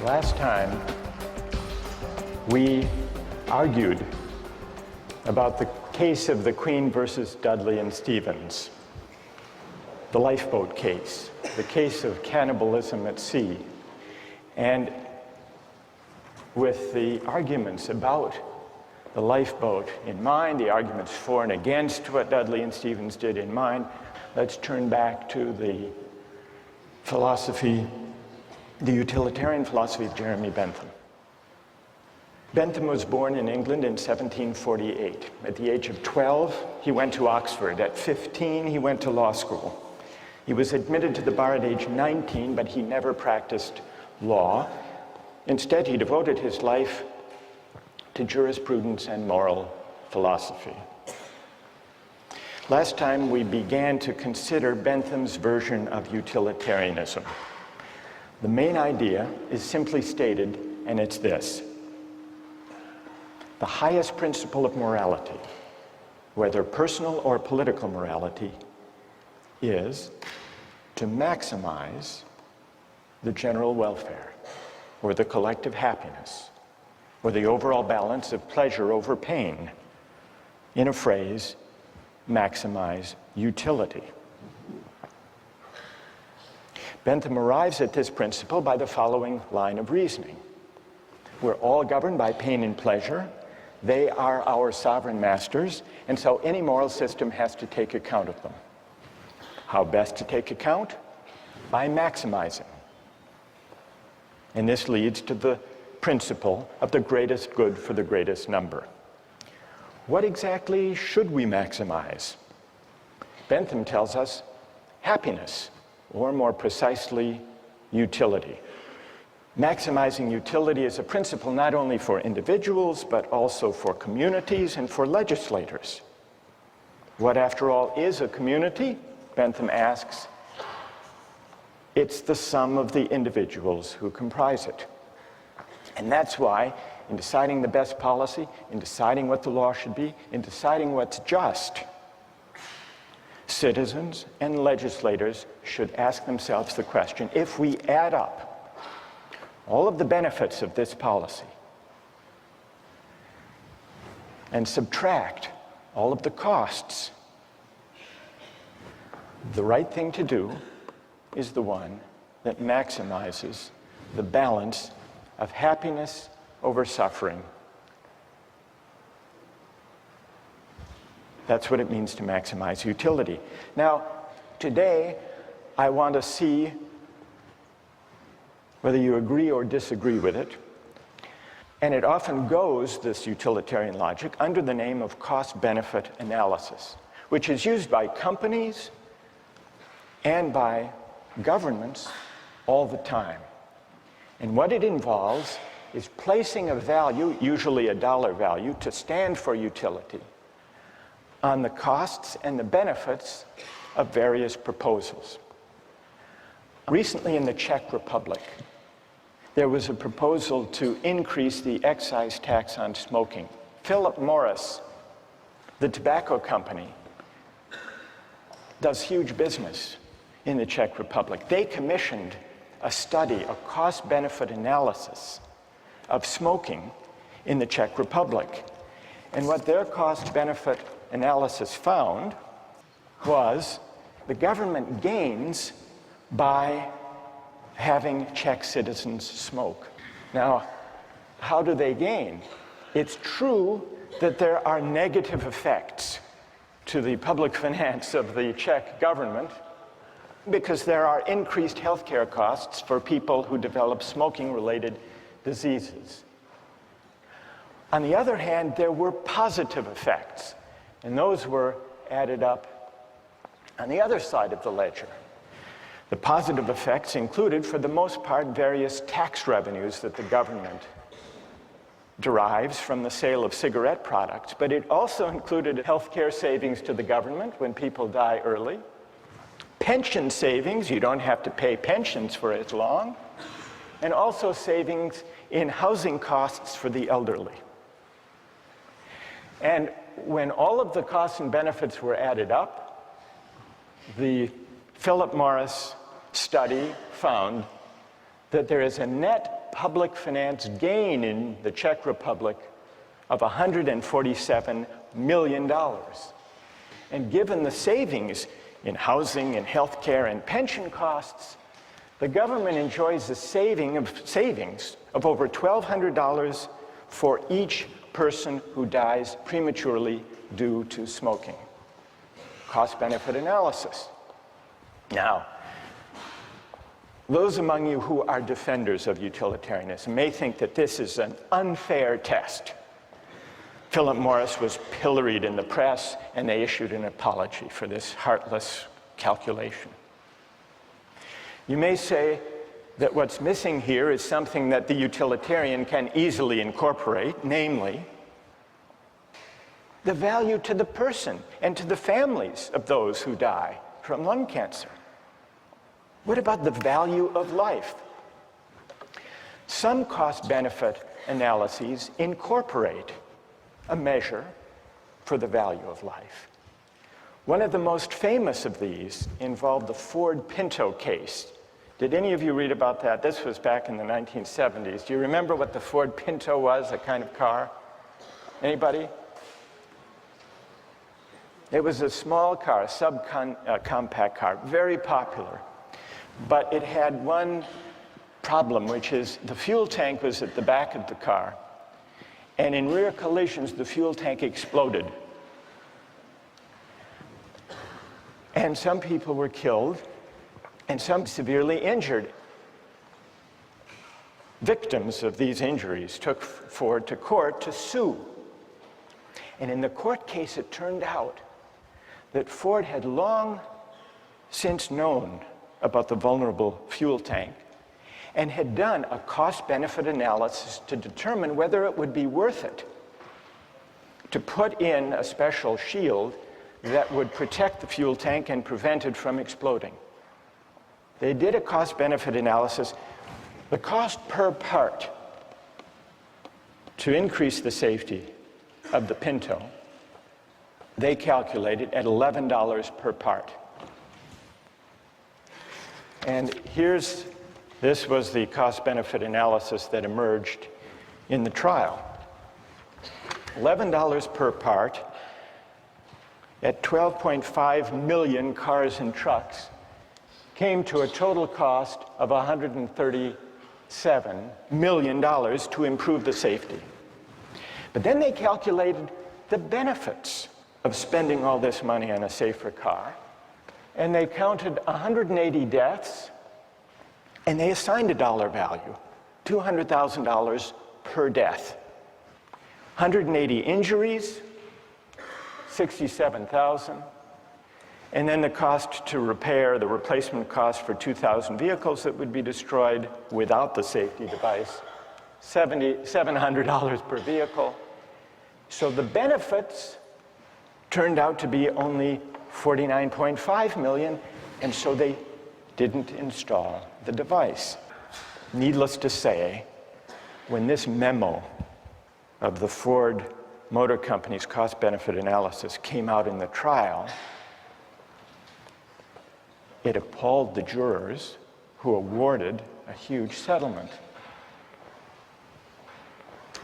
Last time, we argued about the case of the Queen versus Dudley and Stevens, the lifeboat case, the case of cannibalism at sea. And with the arguments about the lifeboat in mind, the arguments for and against what Dudley and Stevens did in mind, let's turn back to the philosophy, the utilitarian philosophy of Jeremy Bentham. Bentham was born in England in 1748. At the age of 12, he went to Oxford. At 15, he went to law school. He was admitted to the bar at age 19, but he never practiced law. Instead, he devoted his life to jurisprudence and moral philosophy. Last time, we began to consider Bentham's version of utilitarianism. The main idea is simply stated, and it's this: the highest principle of morality, whether personal or political morality, is to maximize the general welfare, or the collective happiness, or the overall balance of pleasure over pain. In a phrase, maximize utility. Bentham arrives at this principle by the following line of reasoning. We're all governed by pain and pleasure. They are our sovereign masters, and so any moral system has to take account of them. How best to take account? By maximizing. And this leads to the principle of the greatest good for the greatest number. What exactly should we maximize? Bentham tells us happiness, or more precisely, utility. Maximizing utility is a principle not only for individuals, but also for communities and for legislators. What, after all, is a community? Bentham asks. It's the sum of the individuals who comprise it. And that's why, in deciding the best policy, in deciding what the law should be, in deciding what's just, citizens and legislators should ask themselves the question: if we add up all of the benefits of this policy and subtract all of the costs, the right thing to do is the one that maximizes the balance of happiness over suffering. That's what it means to maximize utility. Now, today, I want to see whether you agree or disagree with it. And it often goes, this utilitarian logic, under the name of cost-benefit analysis, which is used by companies and by governments all the time. And what it involves is placing a value, usually a dollar value, to stand for utility, on the costs and the benefits of various proposals. Recently in the Czech Republic, there was a proposal to increase the excise tax on smoking. Philip Morris, the tobacco company, does huge business in the Czech Republic. They commissioned a study, a cost-benefit analysis of smoking in the Czech Republic. And what their cost-benefit analysis found was the government gains by having Czech citizens smoke. Now, how do they gain? It's true that there are negative effects to the public finance of the Czech government because there are increased healthcare costs for people who develop smoking-related diseases. On the other hand, there were positive effects, and those were added up on the other side of the ledger. The positive effects included, for the most part, various tax revenues that the government derives from the sale of cigarette products, but it also included healthcare savings to the government when people die early, pension savings, you don't have to pay pensions for as long, and also savings in housing costs for the elderly. And when all of the costs and benefits were added up, the Philip Morris study found that there is a net public finance gain in the Czech Republic of $147 million. And given the savings in housing and health care and pension costs, the government enjoys a savings of over $1,200 for each person who dies prematurely due to smoking. Cost-benefit analysis. Now, those among you who are defenders of utilitarianism may think that this is an unfair test. Philip Morris was pilloried in the press, and they issued an apology for this heartless calculation. You may say that what's missing here is something that the utilitarian can easily incorporate, namely, the value to the person and to the families of those who die from lung cancer. What about the value of life? Some cost-benefit analyses incorporate a measure for the value of life. One of the most famous of these involved the Ford Pinto case. Did any of you read about that? This was back in the 1970s. Do you remember what the Ford Pinto was, a kind of car? Anybody? It was a small car, a subcompact car, very popular. But it had one problem, which is the fuel tank was at the back of the car. And in rear collisions, the fuel tank exploded. And some people were killed, and some severely injured. Victims of these injuries took Ford to court to sue. And in the court case, it turned out that Ford had long since known about the vulnerable fuel tank and had done a cost-benefit analysis to determine whether it would be worth it to put in a special shield that would protect the fuel tank and prevent it from exploding. They did a cost-benefit analysis. The cost per part to increase the safety of the Pinto, they calculated at $11 per part. And this was the cost-benefit analysis that emerged in the trial. $11 per part at 12.5 million cars and trucks came to a total cost of $137 million to improve the safety. But then they calculated the benefits of spending all this money on a safer car, and they counted 180 deaths, and they assigned a dollar value, $200,000 per death. 180 injuries, $67,000. And then the cost to repair, the replacement cost for 2,000 vehicles that would be destroyed without the safety device, $700 per vehicle. So the benefits turned out to be only $49.5 million, and so they didn't install the device. Needless to say, when this memo of the Ford Motor Company's cost-benefit analysis came out in the trial, it appalled the jurors who awarded a huge settlement.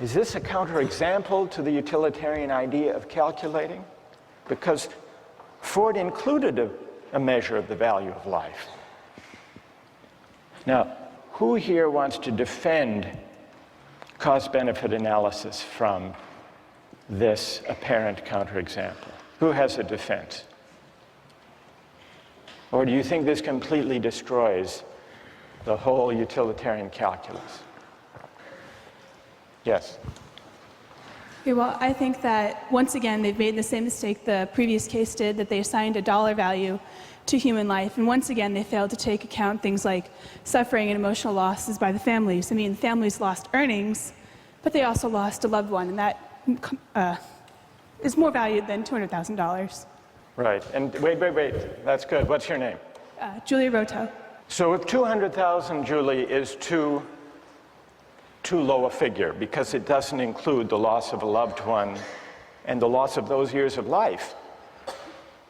Is this a counterexample to the utilitarian idea of calculating? Because Ford included a measure of the value of life. Now, who here wants to defend cost-benefit analysis from this apparent counterexample? Who has a defense? Or do you think this completely destroys the whole utilitarian calculus? Yes? Okay, well, I think that, once again, they've made the same mistake the previous case did, that they assigned a dollar value to human life. And once again, they failed to take account things like suffering and emotional losses by the families. I mean, families lost earnings, but they also lost a loved one, and that is more valued than $200,000. Right. And wait. That's good. What's your name? Julia Roto. So if 200,000, Julie, is too low a figure because it doesn't include the loss of a loved one and the loss of those years of life,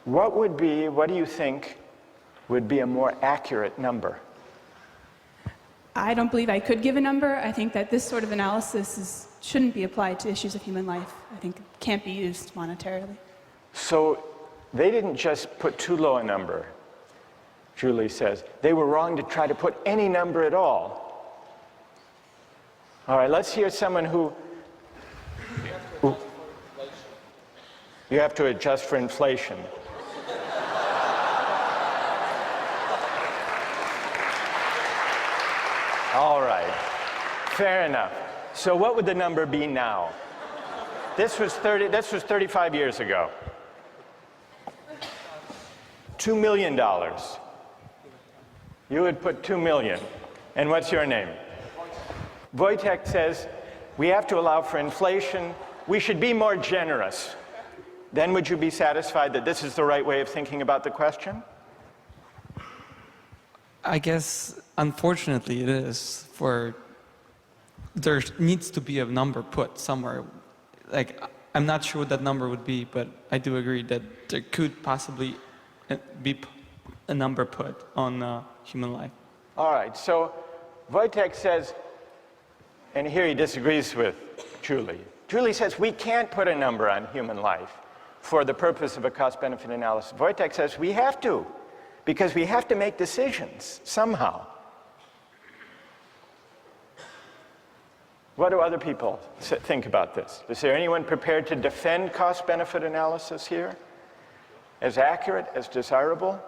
what do you think would be a more accurate number? I don't believe I could give a number. I think that this sort of analysis shouldn't be applied to issues of human life. I think it can't be used monetarily. So they didn't just put too low a number, Julie says. They were wrong to try to put any number at all. All right, let's hear someone who you have to adjust for inflation. All right, fair enough. So what would the number be now? This was 35 years ago. $2 million. You would put 2 million. And what's your name? Wojtek says, we have to allow for inflation. We should be more generous. Then would you be satisfied that this is the right way of thinking about the question? I guess, unfortunately, it is. There needs to be a number put somewhere. Like, I'm not sure what that number would be, but I do agree that there could possibly be a number put on human life. All right, so Wojtek says, and here he disagrees with Julie. Julie says we can't put a number on human life for the purpose of a cost-benefit analysis. Wojtek says we have to, because we have to make decisions somehow. What do other people think about this? Is there anyone prepared to defend cost-benefit analysis here? As accurate, as desirable?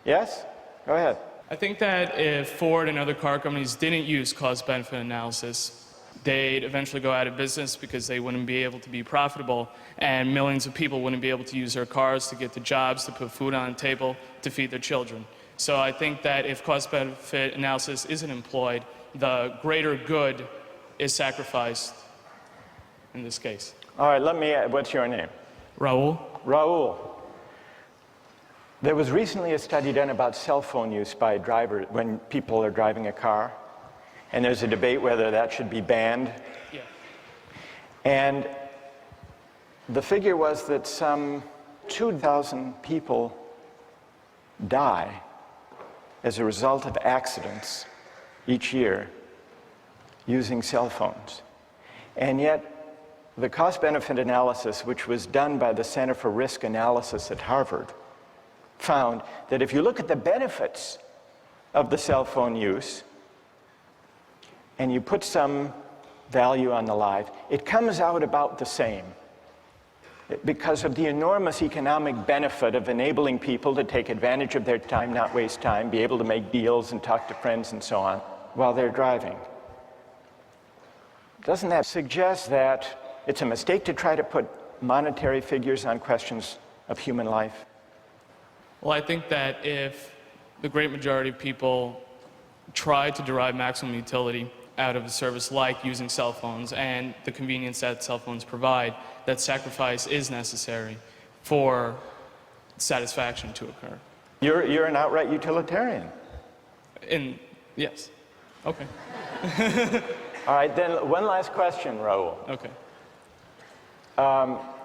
Yes? Go ahead. I think that if Ford and other car companies didn't use cost-benefit analysis, they'd eventually go out of business because they wouldn't be able to be profitable, and millions of people wouldn't be able to use their cars to get to jobs, to put food on the table, to feed their children. So I think that if cost-benefit analysis isn't employed, the greater good is sacrificed in this case. All right, let me add, what's your name? Raul? Raul. There was recently a study done about cell phone use by drivers when people are driving a car, and there's a debate whether that should be banned. Yeah. And the figure was that some 2,000 people die as a result of accidents each year using cell phones. And yet, the cost-benefit analysis, which was done by the Center for Risk Analysis at Harvard, found that if you look at the benefits of the cell phone use and you put some value on the life, it comes out about the same because of the enormous economic benefit of enabling people to take advantage of their time, not waste time, be able to make deals and talk to friends and so on while they're driving. Doesn't that suggest that it's a mistake to try to put monetary figures on questions of human life? Well, I think that if the great majority of people try to derive maximum utility out of a service like using cell phones and the convenience that cell phones provide, that sacrifice is necessary for satisfaction to occur. You're an outright utilitarian. Yes. Okay. All right, then one last question, Raul. Okay.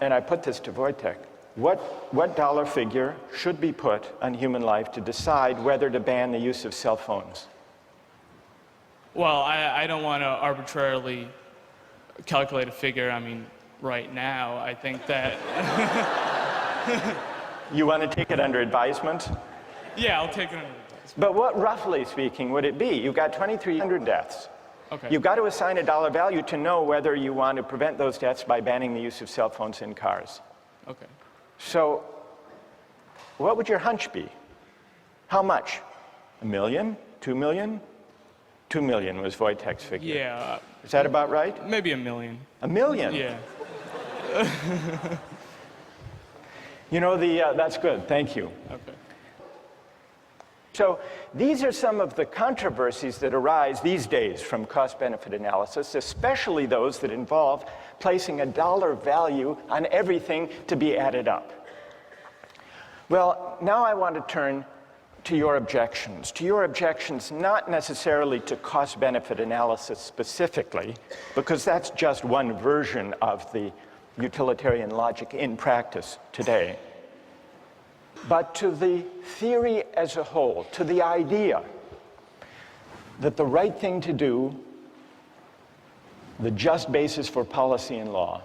And I put this to Wojtek. What dollar figure should be put on human life to decide whether to ban the use of cell phones? Well, I don't want to arbitrarily calculate a figure. I mean, right now, I think that... You want to take it under advisement? Yeah, I'll take it under advisement. But what, roughly speaking, would it be? You've got 2,300 deaths. Okay. You've got to assign a dollar value to know whether you want to prevent those deaths by banning the use of cell phones in cars. Okay. So, what would your hunch be? How much? $1 million? $2 million? $2 million was Wojtek's figure. Yeah. Is that about right? Maybe $1 million. $1 million? Yeah. You know, that's good. Thank you. Okay. So these are some of the controversies that arise these days from cost-benefit analysis, especially those that involve placing a dollar value on everything to be added up. Well, now I want to turn to your objections not necessarily to cost-benefit analysis specifically, because that's just one version of the utilitarian logic in practice today, but to the theory as a whole, to the idea that the right thing to do, the just basis for policy and law,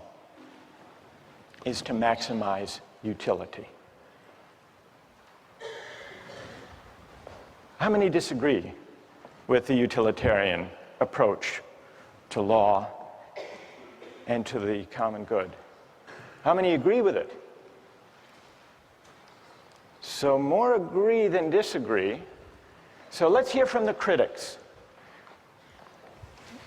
is to maximize utility. How many disagree with the utilitarian approach to law and to the common good? How many agree with it? So more agree than disagree. So let's hear from the critics.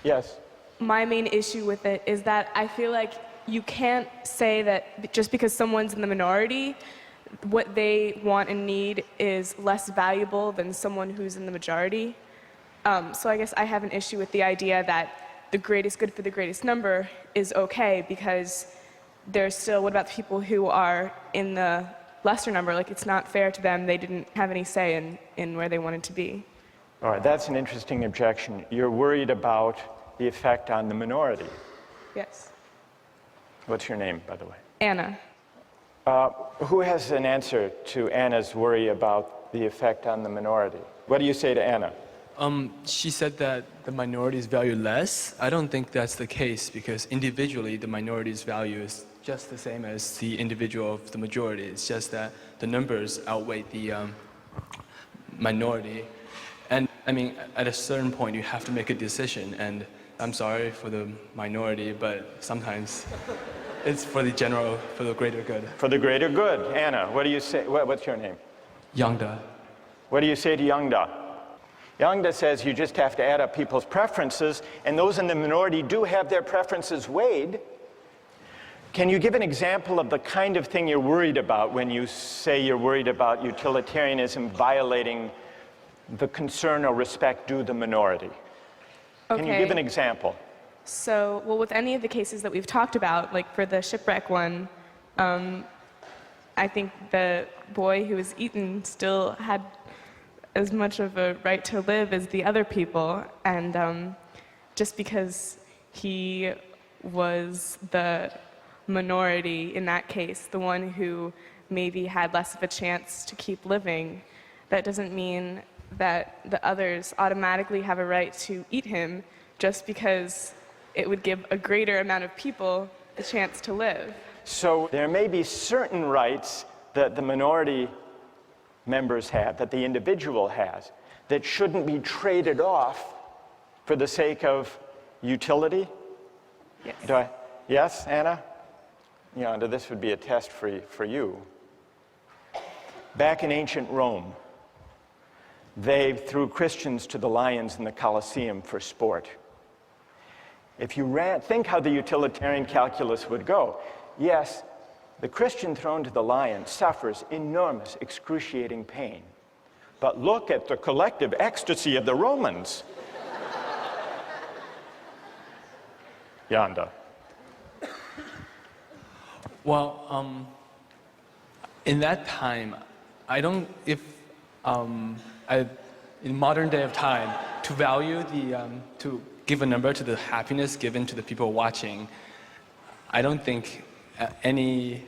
Yes? My main issue with it is that I feel like you can't say that just because someone's in the minority, what they want and need is less valuable than someone who's in the majority. So I guess I have an issue with the idea that the greatest good for the greatest number is okay, because there's still, what about the people who are in the lesser number? Like, it's not fair to them. They didn't have any say in where they wanted to be. All right, that's an interesting objection. You're worried about the effect on the minority. Yes. What's your name, by the way? Anna. Who has an answer to Anna's worry about the effect on the minority? What do you say to Anna? She said that the minorities value less. I don't think that's the case, because individually the minority's value is just the same as the individual of the majority. It's just that the numbers outweigh the minority. And I mean, at a certain point you have to make a decision, and I'm sorry for the minority, but sometimes it's for the general, for the greater good. For the greater good. Anna, what do you say? What's your name? Yangda. What do you say to Yangda? Yangda says you just have to add up people's preferences, and those in the minority do have their preferences weighed. Can you give an example of the kind of thing you're worried about when you say you're worried about utilitarianism violating the concern or respect due the minority? Okay. Can you give an example? So, well, with any of the cases that we've talked about, like for the shipwreck one, I think the boy who was eaten still had as much of a right to live as the other people, and just because he was the minority in that case, the one who maybe had less of a chance to keep living, that doesn't mean that the others automatically have a right to eat him just because it would give a greater amount of people the chance to live. So there may be certain rights that the minority members have, that the individual has, that shouldn't be traded off for the sake of utility? Yes. Yes, Anna? Yonda, this would be a test for you. Back in ancient Rome, they threw Christians to the lions in the Colosseum for sport. If you think how the utilitarian calculus would go. Yes, the Christian thrown to the lion suffers enormous, excruciating pain. But look at the collective ecstasy of the Romans. Yonda. Well, in that time, I don't, if, in modern day of time, to value to give a number to the happiness given to the people watching, I don't think any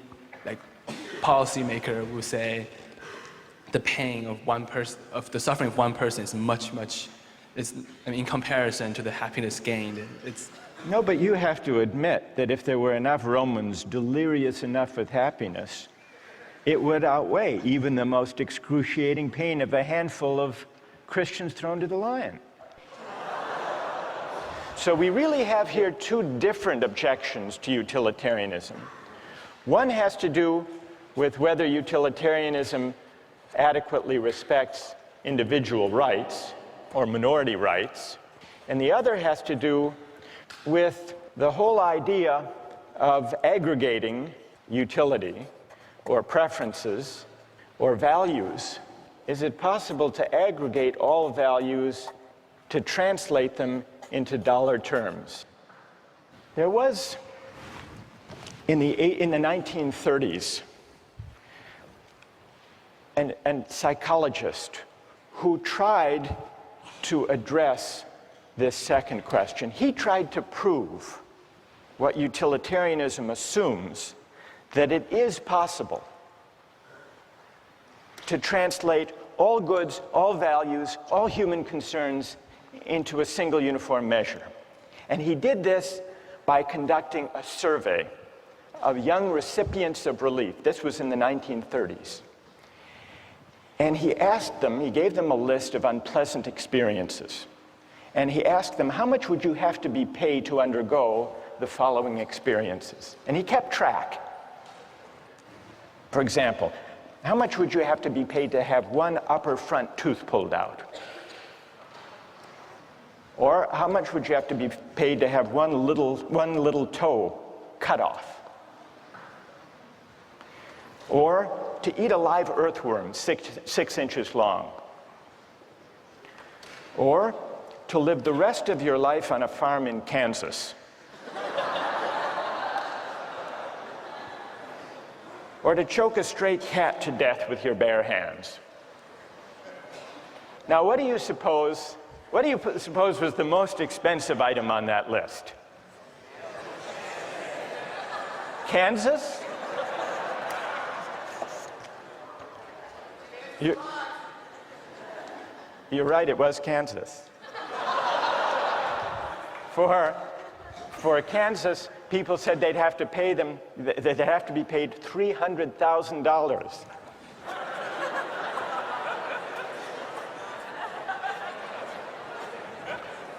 policymaker will say the pain of one person, of the suffering of one person is much, in comparison to the happiness gained. No, but you have to admit that if there were enough Romans delirious enough with happiness, it would outweigh even the most excruciating pain of a handful of Christians thrown to the lion. So we really have here two different objections to utilitarianism. One has to do with whether utilitarianism adequately respects individual rights or minority rights, and the other has to do with the whole idea of aggregating utility or preferences or values. Is it possible to aggregate all values, to translate them into dollar terms? There was, in the 1930s, a psychologist who tried to address this second question. He tried to prove what utilitarianism assumes, that it is possible to translate all goods, all values, all human concerns into a single uniform measure. And he did this by conducting a survey of young recipients of relief. This was in the 1930s. And he gave them a list of unpleasant experiences. And he asked them, how much would you have to be paid to undergo the following experiences? And he kept track. For example, how much would you have to be paid to have one upper front tooth pulled out? Or how much would you have to be paid to have one little toe cut off? Or to eat a live earthworm 6 inches long? Or to live the rest of your life on a farm in Kansas? Or to choke a stray cat to death with your bare hands? Now, what do you suppose was the most expensive item on that list? Kansas? You're right, it was Kansas. For Kansas, people said they'd have to pay them, they'd have to be paid $300,000.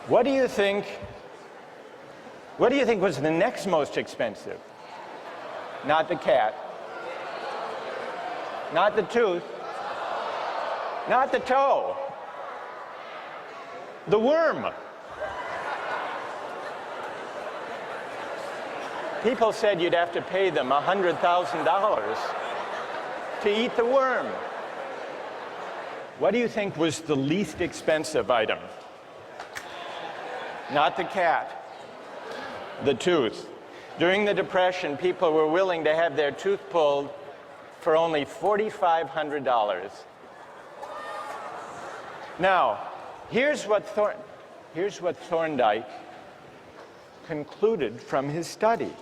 What do you think was the next most expensive? Not the cat. Not the tooth. Not the toe. The worm. People said you'd have to pay them $100,000 to eat the worm. What do you think was the least expensive item? Not the cat, the tooth. During the Depression, people were willing to have their tooth pulled for only $4,500. Now, here's what Thorndike concluded from his study.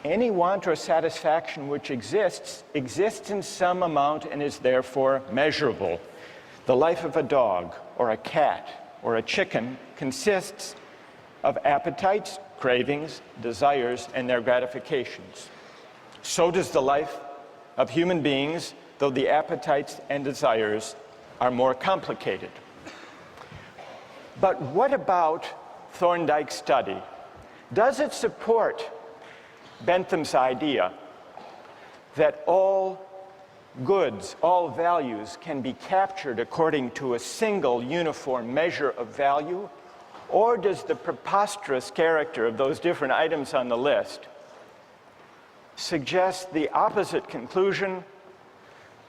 Any want or satisfaction which exists in some amount and is therefore measurable. The life of a dog or a cat or a chicken consists of appetites, cravings, desires, and their gratifications. So does the life of human beings, though the appetites and desires are more complicated. But what about Thorndike's study? Does it support Bentham's idea that all goods, all values can be captured according to a single uniform measure of value? Or does the preposterous character of those different items on the list suggest the opposite conclusion,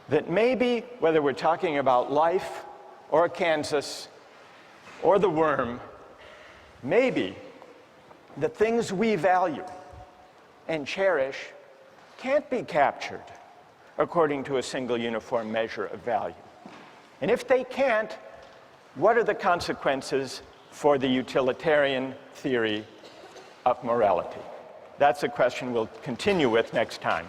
that maybe, whether we're talking about life or Kansas or the worm, maybe the things we value and cherish can't be captured according to a single uniform measure of value? And if they can't, what are the consequences for the utilitarian theory of morality? That's a question we'll continue with next time.